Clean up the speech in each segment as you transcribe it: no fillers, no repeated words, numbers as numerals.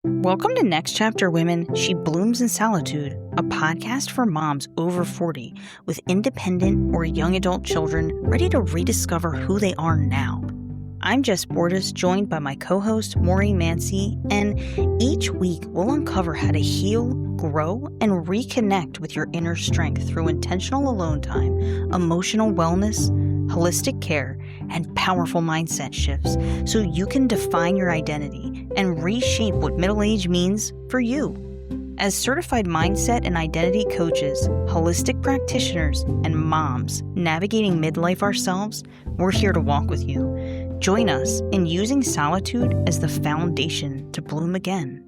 Welcome to Next Chapter Women, She Blooms in Solitude, a podcast for moms over 40 with independent or young adult children ready to rediscover who they are now. I'm Jess Bordas, joined by my co-host Maureen Mansi, and each week we'll uncover how to heal, grow, and reconnect with your inner strength through intentional alone time, emotional wellness, holistic care, and powerful mindset shifts so you can define your identity and reshape what middle age means for you. As certified mindset and identity coaches, holistic practitioners, and moms navigating midlife ourselves, we're here to walk with you. Join us in using solitude as the foundation to bloom again.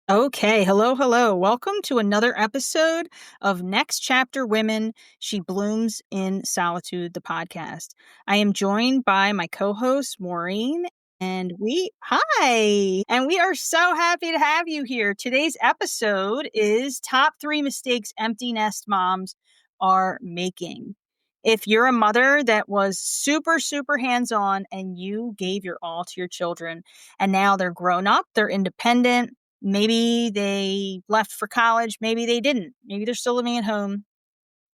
Okay, hello. Welcome to another episode of Next Chapter Women, She Blooms in Solitude, the podcast. I am joined by my co-host, Maureen, and we are so happy to have you here. Today's episode is Top 3 Mistakes Empty Nest Moms Are Making. If you're a mother that was super, super hands-on and you gave your all to your children, and now they're grown up, they're independent, maybe they left for college, maybe they didn't, maybe they're still living at home,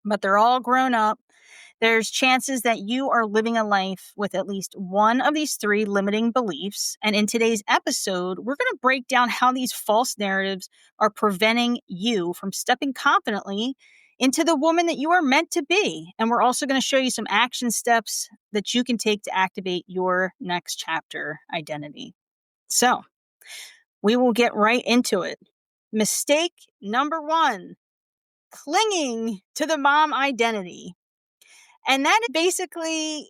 but they're all grown up, there's chances that you are living a life with at least one of these 3 limiting beliefs. And in today's episode, we're going to break down how these false narratives are preventing you from stepping confidently into the woman that you are meant to be. And we're also going to show you some action steps that you can take to activate your next chapter identity. So we will get right into it. Mistake number 1, clinging to the mom identity. And that basically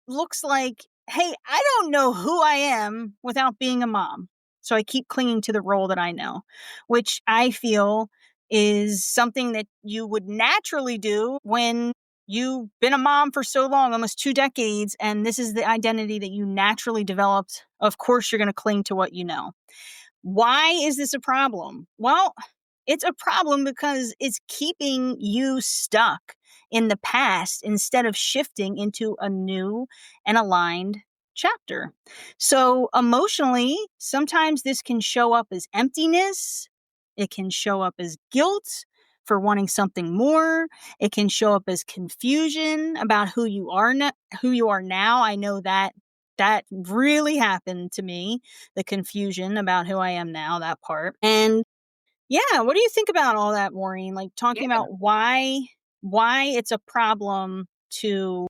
looks like, hey, I don't know who I am without being a mom. So I keep clinging to the role that I know, which I feel is something that you would naturally do when you've been a mom for so long, almost 2 decades, and this is the identity that you naturally developed. Of course, you're going to cling to what you know. Why is this a problem? Well, it's a problem because it's keeping you stuck in the past instead of shifting into a new and aligned chapter. So emotionally, sometimes this can show up as emptiness. It can show up as guilt for wanting something more. It can show up as confusion about who you are now. I know that really happened to me, the confusion about who I am now, that part. And yeah, what do you think about all that, Maureen? Like talking about why it's a problem to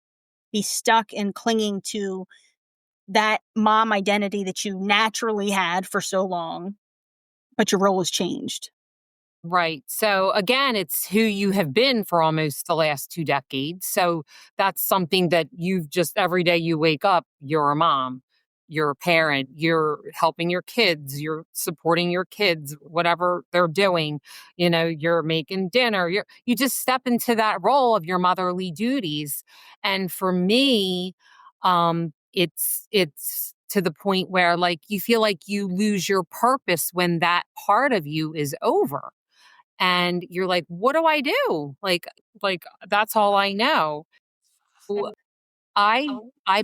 be stuck and clinging to that mom identity that you naturally had for so long, but your role has changed. Right. So again, it's who you have been for almost the last 2 decades. So that's something that you've just every day you wake up, you're a mom, you're a parent, you're helping your kids, you're supporting your kids, whatever they're doing, you're making dinner, you just step into that role of your motherly duties. And for me, it's to the point where like you feel like you lose your purpose when that part of you is over. And you're like, what do I do? Like that's all I know. So I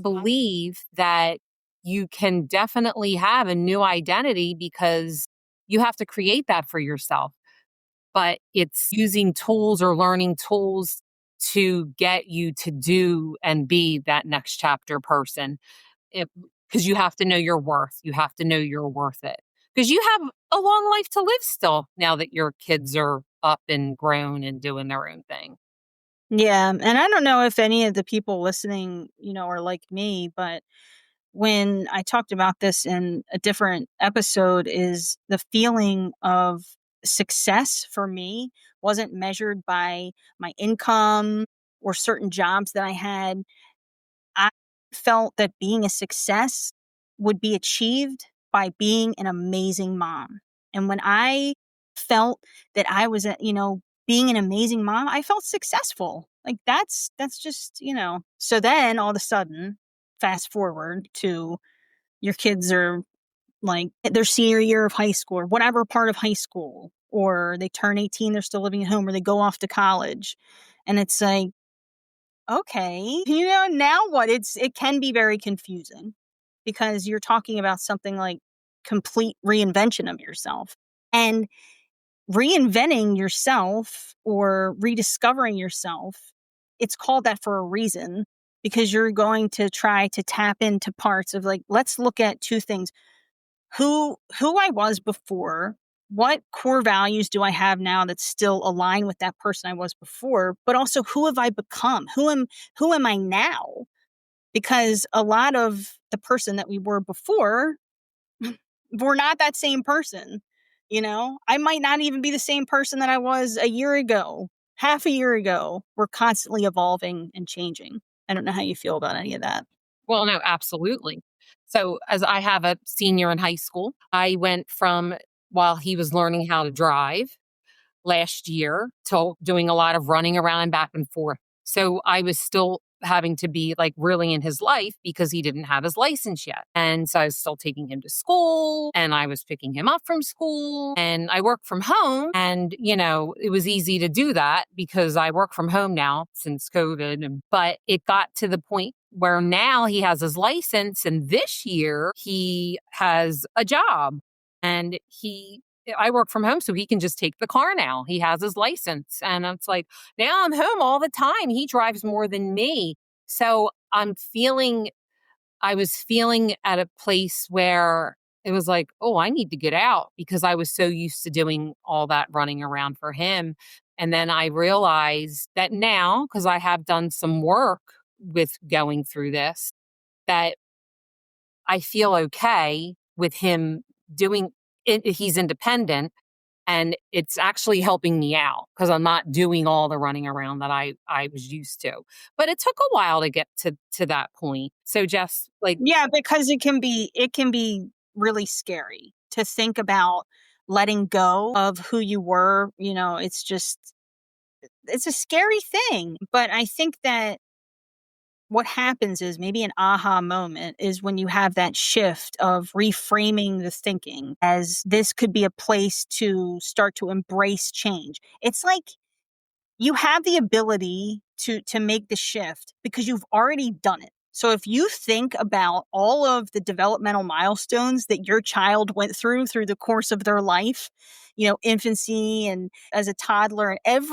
believe that you can definitely have a new identity because you have to create that for yourself. But it's using tools or learning tools to get you to do and be that next chapter person. Because you have to know your worth. You have to know you're worth it. Because you have a long life to live still now that your kids are up and grown and doing their own thing. Yeah. And I don't know if any of the people listening, are like me, but when I talked about this in a different episode, is the feeling of success for me wasn't measured by my income or certain jobs that I had. I felt that being a success would be achieved by being an amazing mom. And when I felt that I was, being an amazing mom, I felt successful. Like that's just, So then all of a sudden, fast forward to your kids are like their senior year of high school or whatever part of high school, or they turn 18, they're still living at home, or they go off to college. And it's like, okay, now what? It can be very confusing because you're talking about something like complete reinvention of yourself. And reinventing yourself or rediscovering yourself, it's called that for a reason, because you're going to try to tap into parts of, like, let's look at two things. Who I was before, what core values do I have now that still align with that person I was before, but also who have I become? Who am I now? Because a lot of the person that we were before, we're not that same person. I might not even be the same person that I was a year ago, half a year ago. We're constantly evolving and changing. I don't know how you feel about any of that. Well, no, absolutely. So, as I have a senior in high school, I went from while he was learning how to drive last year to doing a lot of running around and back and forth. So I was still having to be like really in his life because he didn't have his license yet. And so I was still taking him to school and I was picking him up from school and I work from home. And, it was easy to do that because I work from home now since COVID. But it got to the point where now he has his license and this year he has a job and I work from home, so he can just take the car now. He has his license. And it's like, now I'm home all the time. He drives more than me. So I was feeling at a place where it was like, oh, I need to get out because I was so used to doing all that running around for him. And then I realized that now, because I have done some work with going through this, that I feel okay with him doing it. He's independent and it's actually helping me out because I'm not doing all the running around that I was used to. But it took a while to get to that point. So just like, Yeah, because it can be really scary to think about letting go of who you were. It's a scary thing. But I think that what happens is maybe an aha moment is when you have that shift of reframing the thinking as this could be a place to start to embrace change. It's like you have the ability to make the shift because you've already done it. So if you think about all of the developmental milestones that your child went through the course of their life, infancy and as a toddler, and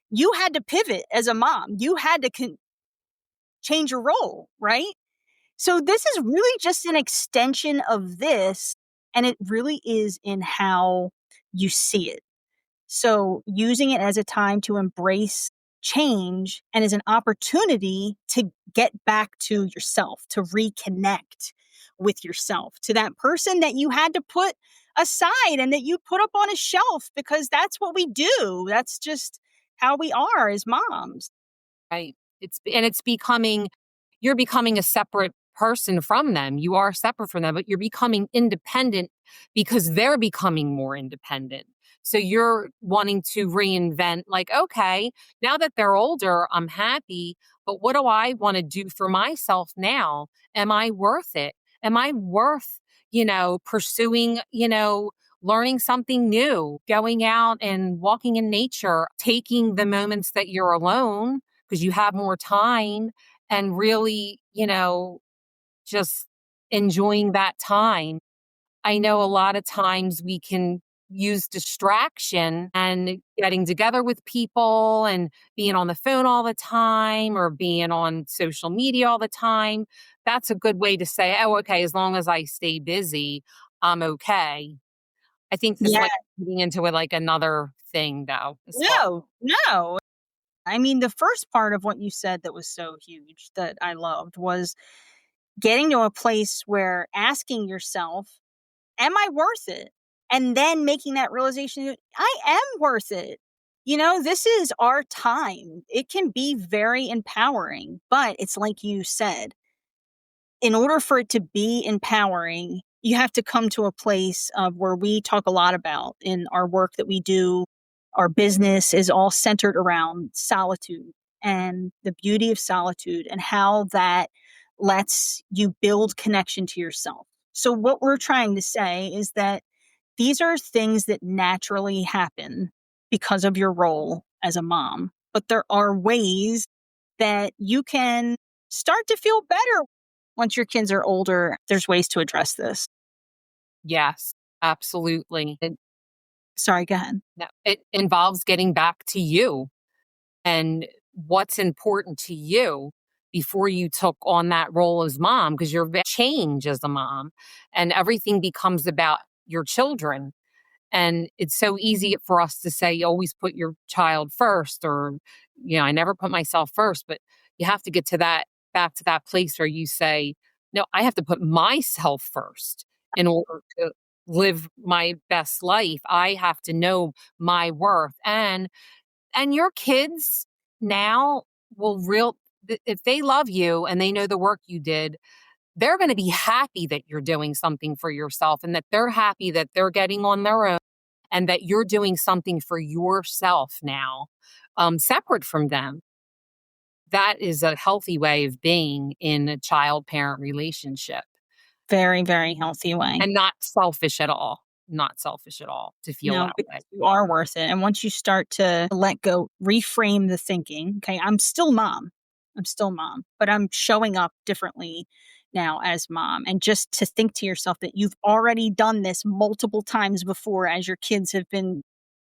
you had to pivot as a mom. You had to change your role, right? So this is really just an extension of this, and it really is in how you see it. So using it as a time to embrace change and as an opportunity to get back to yourself, to reconnect with yourself, to that person that you had to put aside and that you put up on a shelf because that's what we do. That's just how we are as moms. right. You're becoming a separate person from them. You are separate from them, but you're becoming independent because they're becoming more independent. So you're wanting to reinvent, like, okay, now that they're older, I'm happy, but what do I want to do for myself now? Am I worth it? Am I worth, pursuing, learning something new, going out and walking in nature, taking the moments that you're alone because you have more time and really, just enjoying that time. I know a lot of times we can use distraction and getting together with people and being on the phone all the time or being on social media all the time. That's a good way to say, oh, okay, as long as I stay busy, I'm okay. I think this Yeah. might be getting into it like another thing though, as far. No. I mean, the first part of what you said that was so huge that I loved was getting to a place where asking yourself, am I worth it? And then making that realization, I am worth it. This is our time. It can be very empowering, but it's like you said, in order for it to be empowering, you have to come to a place of where we talk a lot about in our work that we do. Our business is all centered around solitude and the beauty of solitude and how that lets you build connection to yourself. So, what we're trying to say is that these are things that naturally happen because of your role as a mom, but there are ways that you can start to feel better once your kids are older. There's ways to address this. Yes, absolutely. Sorry, go ahead. No, it involves getting back to you and what's important to you before you took on that role as mom, because you're change as a mom and everything becomes about your children. And it's so easy for us to say, you always put your child first, or, I never put myself first. But you have to get to that, back to that place where you say, no, I have to put myself first in order to live my best life. I have to know my worth. And your kids now will if they love you and they know the work you did, they're going to be happy that you're doing something for yourself, and that they're happy that they're getting on their own, and that you're doing something for yourself now, separate from them. That is a healthy way of being in a child parent relationship, Very, very healthy way. and not selfish at all. Not selfish at all to feel No, that way. because you are worth it. And once you start to let go, reframe the thinking, okay, I'm still mom. I'm still mom, but I'm showing up differently now as mom. And just to think to yourself that you've already done this multiple times before as your kids have been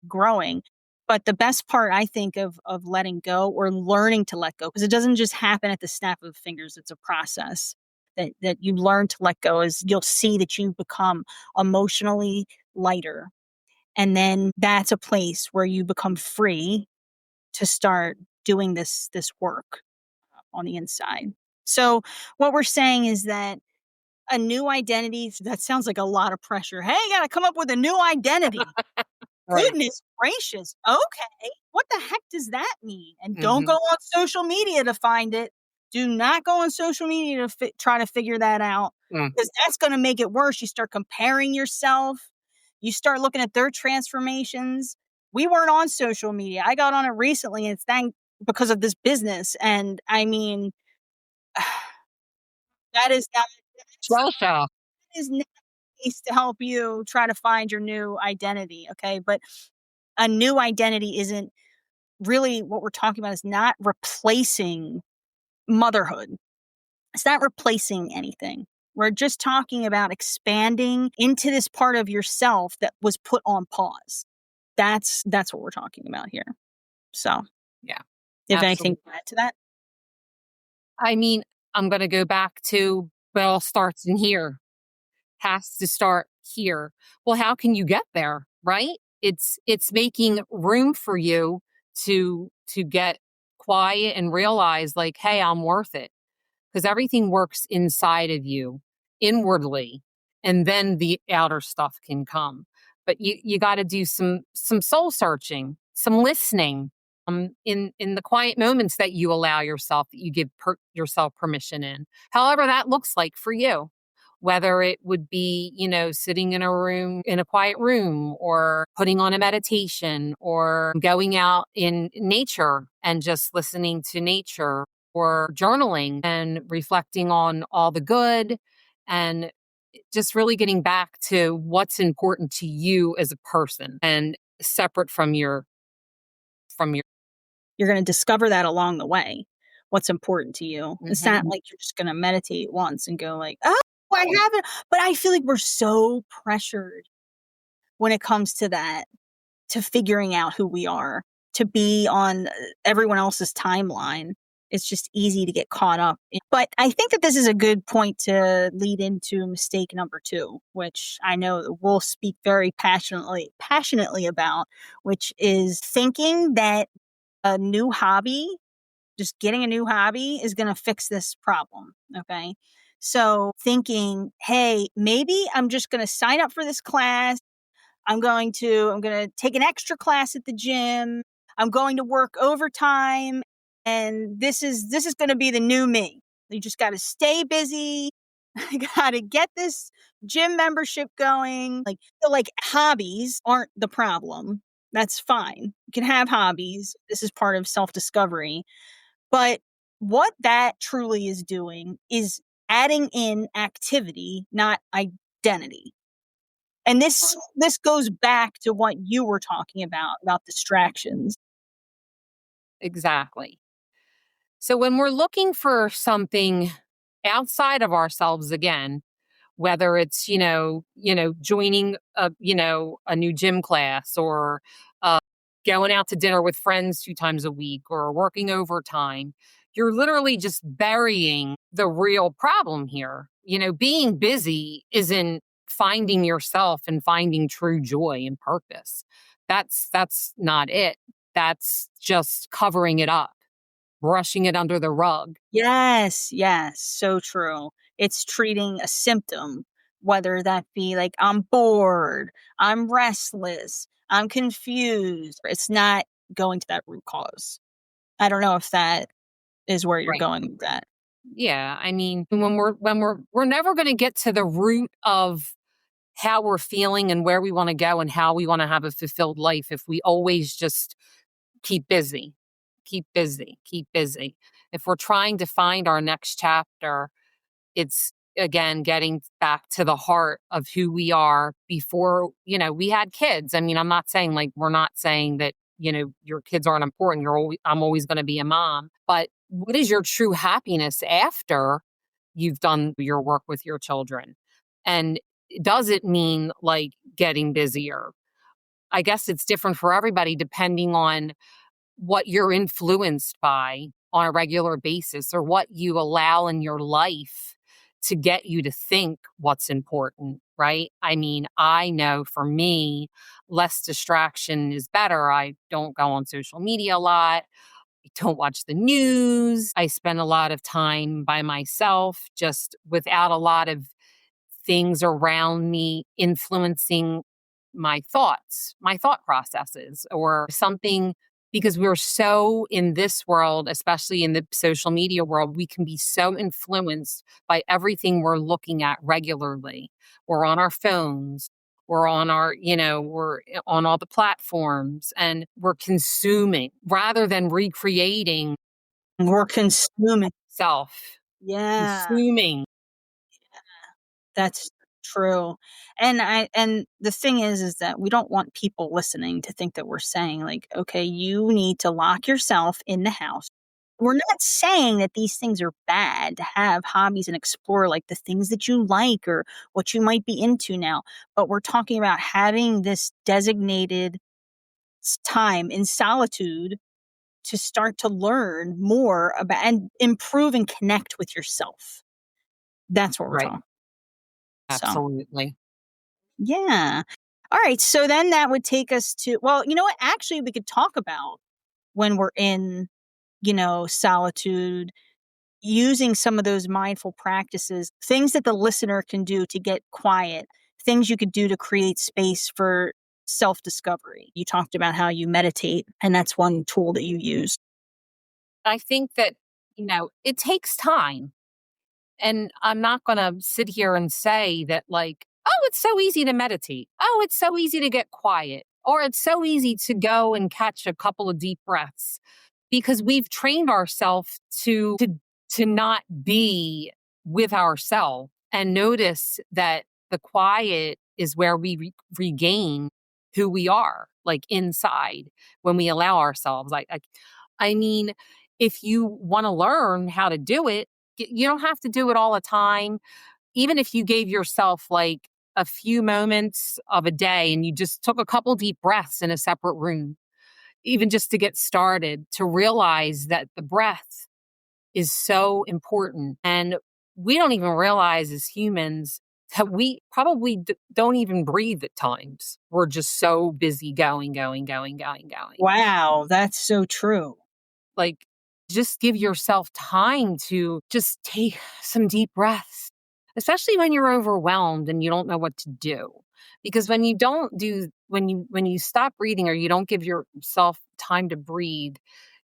growing. But the best part, I think, of letting go or learning to let go, because it doesn't just happen at the snap of fingers, it's a process that you learn to let go, is you'll see that you become emotionally lighter. And then that's a place where you become free to start doing this work on the inside. So what we're saying is that a new identity, that sounds like a lot of pressure. Hey, you got to come up with a new identity. Right. Goodness gracious. Okay. What the heck does that mean? And don't go Hmm. on social media to find it. Do not go on social media to try to figure that out, Mm. because that's going to make it worse. You start comparing yourself. You start looking at their transformations. We weren't on social media. I got on it recently, and it's because of this business. And I mean, that Trisha. is not nice to help you try to find your new identity. Okay. But a new identity isn't really what we're talking about, is not replacing motherhood. It's not replacing anything. We're just talking about expanding into this part of yourself that was put on pause. That's what we're talking about here. So, Yeah, if anything absolutely. to add to that, I mean, I'm going to go back to, but it all starts in here. Has to start here. Well, how can you get there, right? It's making room for you to get quiet and realize, like, hey, I'm worth it, because everything works inside of you, inwardly, and then the outer stuff can come. But you got to do some soul searching, some listening, in the quiet moments that you allow yourself, that you give yourself permission in, however that looks like for you. Whether it would be, sitting in a room, in a quiet room, or putting on a meditation, or going out in nature and just listening to nature, or journaling and reflecting on all the good, and just really getting back to what's important to you as a person, and separate from your. you're going to discover that along the way. What's important to you. It's not Mhm. like you're just going to meditate once and go like, "Oh, I haven't." But I feel like we're so pressured when it comes to that, to figuring out who we are, to be on everyone else's timeline. It's just easy to get caught up. But I think that this is a good point to lead into mistake number 2, which I know that we'll speak very passionately about, which is thinking that a new hobby, just getting a new hobby, is going to fix this problem. Okay. So thinking, hey, maybe I'm just going to sign up for this class. I'm going to take an extra class at the gym. I'm going to work overtime, and this is going to be the new me. You just got to stay busy. I got to get this gym membership going. Like hobbies aren't the problem. That's fine. You can have hobbies. This is part of self-discovery. But what that truly is doing is adding in activity, not identity. And this goes back to what you were talking about distractions. Exactly. So when we're looking for something outside of ourselves again, whether it's, joining a new gym class, or uh, going out to dinner with friends 2 times a week, or working overtime. You're literally just burying the real problem here. Being busy isn't finding yourself and finding true joy and purpose. That's not it. That's just covering it up, brushing it under the rug. Yes, yes, so true. It's treating a symptom, whether that be like, I'm bored, I'm restless, I'm confused. It's not going to that root cause. I don't know if that is where you're Right. going with that. Yeah. I mean, when we're never going to get to the root of how we're feeling and where we want to go and how we want to have a fulfilled life if we always just keep busy, keep busy, keep busy. If we're trying to find our next chapter, it's again getting back to the heart of who we are before, we had kids. I mean, I'm not saying, like, we're not saying that, your kids aren't important. I'm always going to be a mom. But what is your true happiness after you've done your work with your children? And does it mean like getting busier? I guess it's different for everybody depending on what you're influenced by on a regular basis, or what you allow in your life to get you to think what's important, right? I mean, I know for me, less distraction is better. I don't go on social media a lot. I don't watch the news. I spend a lot of time by myself, just without a lot of things around me influencing my thoughts, my thought processes, or something, because we're so in this world, especially in the social media world, we can be so influenced by everything we're looking at regularly. We're on our phones, we're on all the platforms, and we're consuming rather than recreating We're consuming. self, Yeah. consuming. That's true. And the thing is that we don't want people listening to think that we're saying like, okay, you need to lock yourself in the house. We're not saying that these things are bad to have hobbies and explore like the things that you like or what you might be into now, but we're talking about having this designated time in solitude to start to learn more about and improve and connect with yourself. That's what we're Right. talking. So Absolutely. yeah. All right. So then that would take us to, well, you know what? Actually, we could talk about when we're in, solitude, using some of those mindful practices, things that the listener can do to get quiet, things you could do to create space for self discovery. You talked about how you meditate, and that's one tool that you use. I think that, it takes time. And I'm not going to sit here and say that, like, oh, it's so easy to meditate. Oh, it's so easy to get quiet. Or it's so easy to go and catch a couple of deep breaths, because we've trained ourselves to not be with ourselves and notice that the quiet is where we regain who we are, like inside, when we allow ourselves. I mean, if you want to learn how to do it, you don't have to do it all the time. Even if you gave yourself like a few moments of a day and you just took a couple deep breaths in a separate room, even just to get started, to realize that the breath is so important. And we don't even realize as humans that we probably don't even breathe at times. We're just so busy going, going, going, going, going. Wow, that's so true. Like, just give yourself time to just take some deep breaths, especially when you're overwhelmed and you don't know what to do. Because when you stop breathing, or you don't give yourself time to breathe,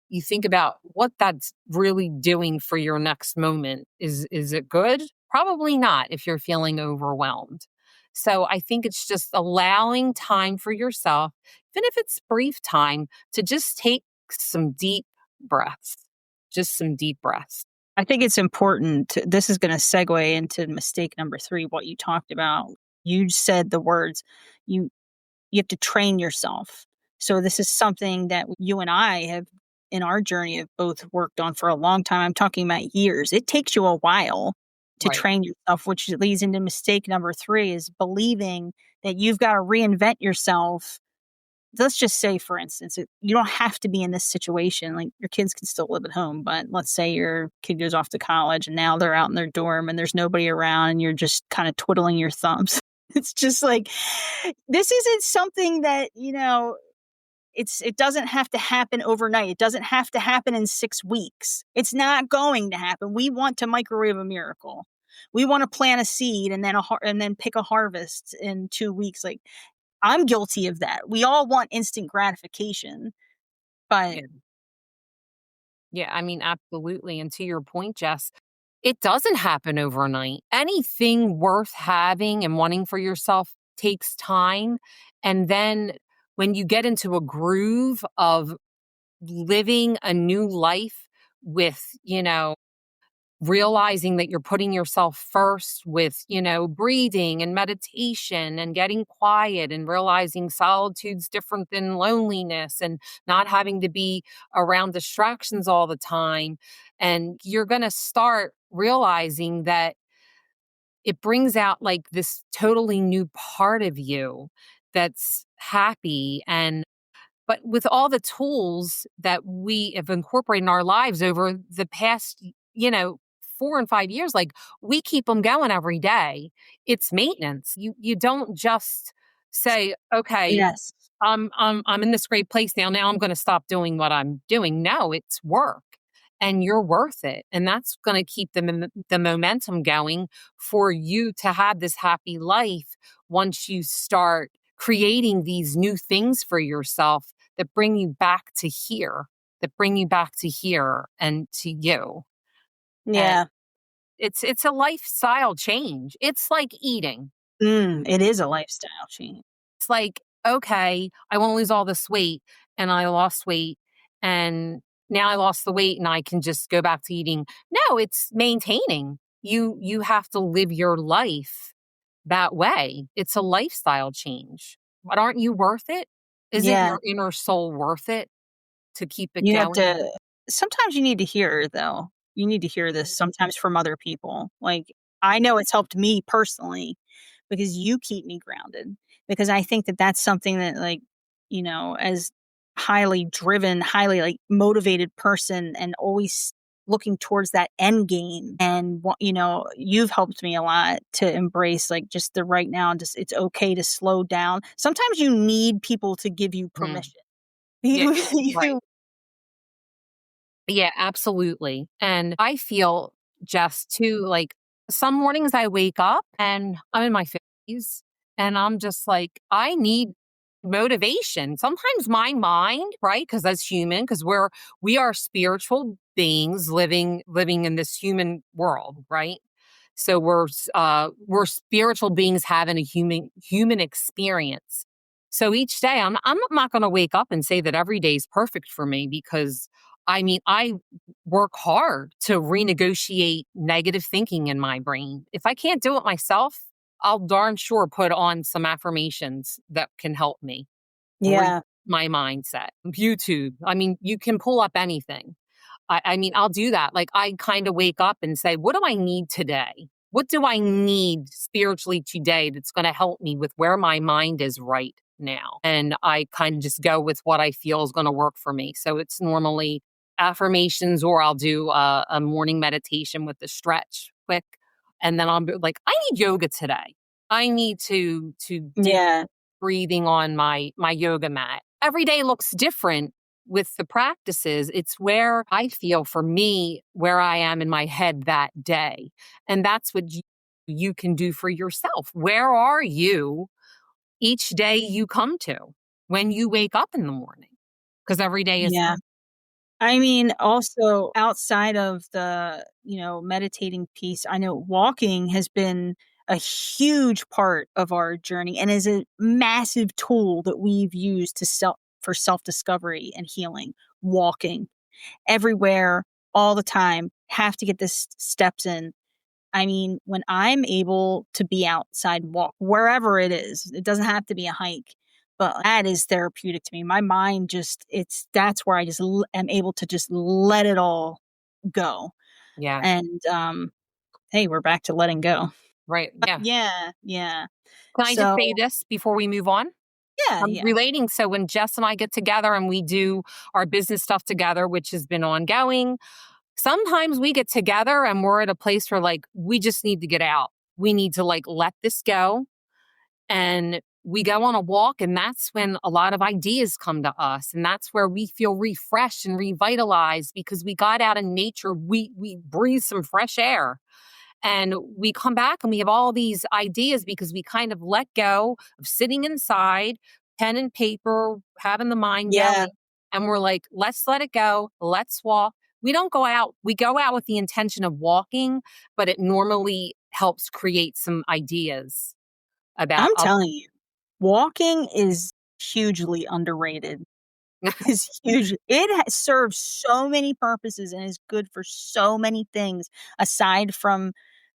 you think about what that's really doing for your next moment. Is it good? Probably not if you're feeling overwhelmed. So I think it's just allowing time for yourself, even if it's brief time, to just take some deep breaths. Just some deep breaths. I think it's important. This is going to segue into mistake number 3, what you talked about. You said the words, you you have to train yourself. So this is something that you and I have in our journey have both worked on for a long time. I'm talking about years. It takes you a while to Right. train yourself, which leads into mistake number 3 is believing that you've got to reinvent yourself. Let's just say, for instance, you don't have to be in this situation. Like your kids can still live at home, but let's say your kid goes off to college and now they're out in their dorm and there's nobody around and you're just kind of twiddling your thumbs. It's just like, this isn't something that, it doesn't have to happen overnight. It doesn't have to happen in 6 weeks. It's not going to happen. We want to microwave a miracle. We want to plant a seed and then pick a harvest in 2 weeks. Like, I'm guilty of that. We all want instant gratification, but Yeah. Yeah, I mean, absolutely. And to your point, Jess, it doesn't happen overnight. Anything worth having and wanting for yourself takes time. And then when you get into a groove of living a new life with, realizing that you're putting yourself first with, breathing and meditation and getting quiet and realizing solitude's different than loneliness and not having to be around distractions all the time. And you're going to start realizing that it brings out like this totally new part of you that's happy. And but with all the tools that we have incorporated in our lives over the past, 4 and 5 years, like, we keep them going every day. It's maintenance. You don't just say, "Okay, yes. I'm in this great place now. Now I'm gonna stop doing what I'm doing." No, it's work, and you're worth it, and that's gonna keep the momentum going for you to have this happy life once you start creating these new things for yourself that bring you back to here, and to you. And Yeah. it's a lifestyle change. It's like eating. It is a lifestyle change. It's like, okay, I won't lose all this weight and I lost weight and now I lost the weight and I can just go back to eating. No, it's maintaining. You have to live your life that way. It's a lifestyle change. But aren't you worth it? Isn't Yeah. your inner soul worth it to keep it You have going? to sometimes you need to hear it though. You need to hear this Mhm. sometimes from other people. Like, I know it's helped me personally because you keep me grounded. Because I think that that's something that, like, as highly driven, highly, like, motivated person and always looking towards that end game and you've helped me a lot to embrace, like, just the right now and just it's okay to slow down. Sometimes you need people to give you Mm. permission. Yeah, right. You Yeah, absolutely. And I feel just too like some mornings I wake up and I'm in my 50s and I'm just like, I need motivation. Sometimes my mind, right? Because as human, because we are spiritual beings living in this human world, right? So we're spiritual beings having a human experience. So each day I'm not going to wake up and say that every day is perfect for me because I mean, I work hard to renegotiate negative thinking in my brain. If I can't do it myself, I'll darn sure put on some affirmations that can help me Yeah. my mindset. YouTube. I mean, you can pull up anything. I mean, I'll do that. Like, I kind of wake up and say, what do I need today? What do I need spiritually today that's going to help me with where my mind is right now? And I kind of just go with what I feel is going to work for me. So it's normally affirmations, or I'll do a morning meditation with the stretch quick. And then I'll be like, I need yoga today. I need to do Yeah. breathing on my yoga mat. Every day looks different with the practices. It's where I feel for me where I am in my head that day. And that's what you can do for yourself. Where are you each day you come to when you wake up in the morning? Because every day is Yeah. I mean, also outside of the, meditating piece, I know walking has been a huge part of our journey and is a massive tool that we've used for self-discovery and healing. Walking everywhere, all the time, have to get this steps in. I mean, when I'm able to be outside, walk wherever it is, it doesn't have to be a hike, but that is therapeutic to me. My mind that's where I just am able to just let it all go. yeah. And hey, we're back to letting go. Right. Yeah. Yeah, yeah. Can I just So, say this before we move on? I'm yeah. relating. So when Jess and I get together and we do our business stuff together, which has been ongoing, sometimes we get together and we're at a place where like we just need to get out. We need to like let this go. And we go on a walk, and that's when a lot of ideas come to us. And that's where we feel refreshed and revitalized because we got out in nature. We breathe some fresh air. And we come back and we have all these ideas because we kind of let go of sitting inside, pen and paper, having the mind Yeah. going. And we're like, let's let it go. Let's walk. We don't go out. We go out with the intention of walking, but it normally helps create some ideas about, I'm telling you, walking is hugely underrated. Is huge. Serves so many purposes and is good for so many things aside from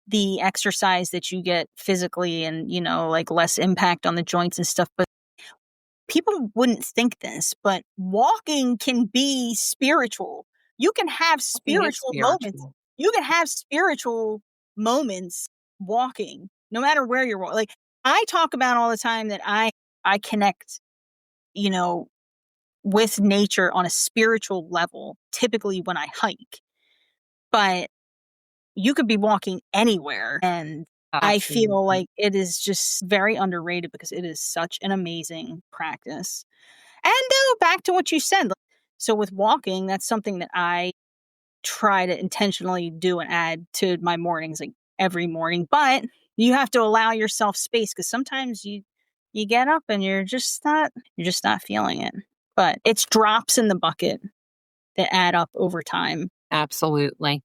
the exercise that you get physically and, like less impact on the joints and stuff. But people wouldn't think this, but walking can be spiritual. You can have walking is spiritual moments. spiritual. You can have spiritual moments walking, no matter where you're walking. Like I talk about all the time that I connect, you know, with nature on a spiritual level, typically when I hike. But you could be walking anywhere. And I feel Absolutely. like it is just very underrated because it is such an amazing practice. And back to what you said. So with walking, that's something that I try to intentionally do and add to my mornings, like every morning. But you have to allow yourself space because sometimes you get up and you're just not feeling it. But it's drops in the bucket that add up over time. Absolutely.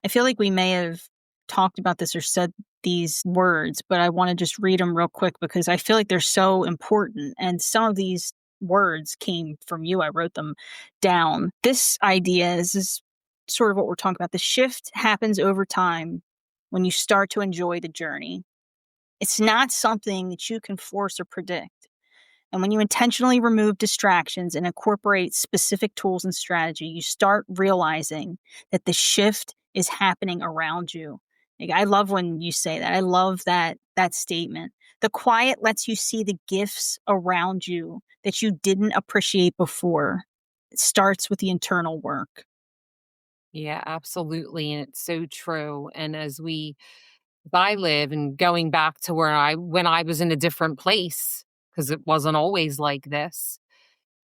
I feel like we may have talked about this or said these words, but I want to just read them real quick because I feel like they're so important. And some of these words came from you. I wrote them down. This idea is sort of what we're talking about. The shift happens over time when you start to enjoy the journey. It's not something that you can force or predict. And when you intentionally remove distractions and incorporate specific tools and strategy, you start realizing that the shift is happening around you. Like, I love when you say that. I love that statement. The quiet lets you see the gifts around you that you didn't appreciate before. It starts with the internal work. Yeah, absolutely. And it's so true. And I live and going back to when I was in a different place, because it wasn't always like this.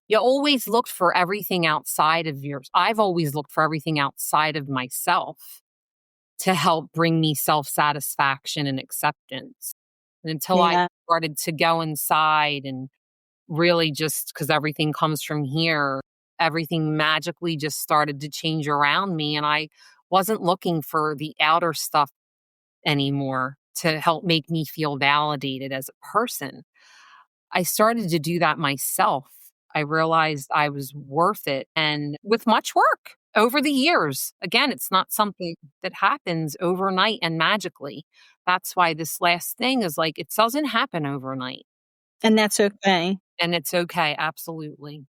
You always looked for everything outside of yours. I've always looked for everything outside of myself to help bring me self satisfaction and acceptance. And until I Yeah. started to go inside and really just because everything comes from here, everything magically just started to change around me. And I wasn't looking for the outer stuff anymore to help make me feel validated as a person. I started to do that myself. I realized I was worth it. And with much work over the years, again, it's not something that happens overnight and magically. That's why this last thing is like, it doesn't happen overnight. And that's okay. And it's okay. Absolutely.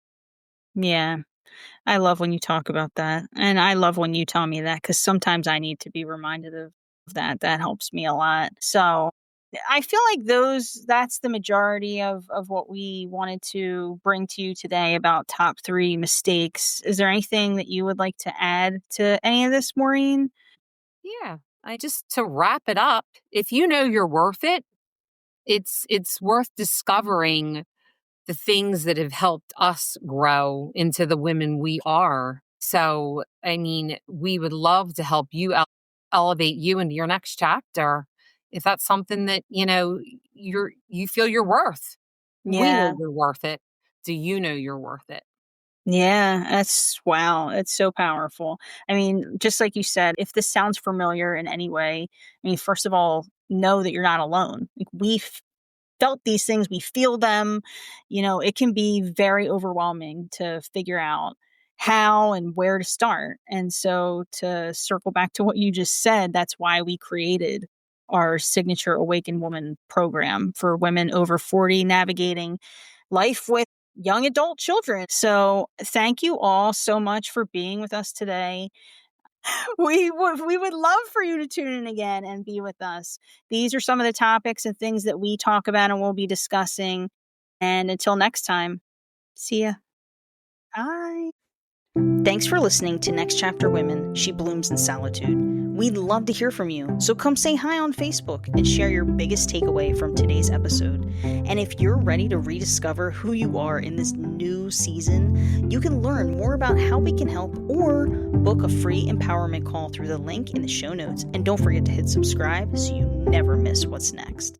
Yeah. I love when you talk about that. And I love when you tell me that because sometimes I need to be reminded of that. That helps me a lot. So I feel like that's the majority of what we wanted to bring to you today about top three mistakes. Is there anything that you would like to add to any of this, Maureen? Yeah. I just to wrap it up, if you know you're worth it, it's worth discovering the things that have helped us grow into the women we are. So, I mean, we would love to help you elevate you into your next chapter. If that's something that, you feel you're worth. We know Yeah. you're worth it. Do you know you're worth it? Yeah, that's wow. It's so powerful. I mean, just like you said, if this sounds familiar in any way, I mean, first of all, know that you're not alone. Like we felt these things, we feel them. It can be very overwhelming to figure out how and where to start. And so, to circle back to what you just said, that's why we created our signature Awakened Woman program for women over 40 navigating life with young adult children. So, thank you all so much for being with us today. We would love for you to tune in again and be with us. These are some of the topics and things that we talk about and we'll be discussing. And until next time, see ya. Bye. Thanks for listening to Next Chapter Women, She Blooms in Solitude. We'd love to hear from you, so come say hi on Facebook and share your biggest takeaway from today's episode. And if you're ready to rediscover who you are in this new season, you can learn more about how we can help or book a free empowerment call through the link in the show notes. And don't forget to hit subscribe so you never miss what's next.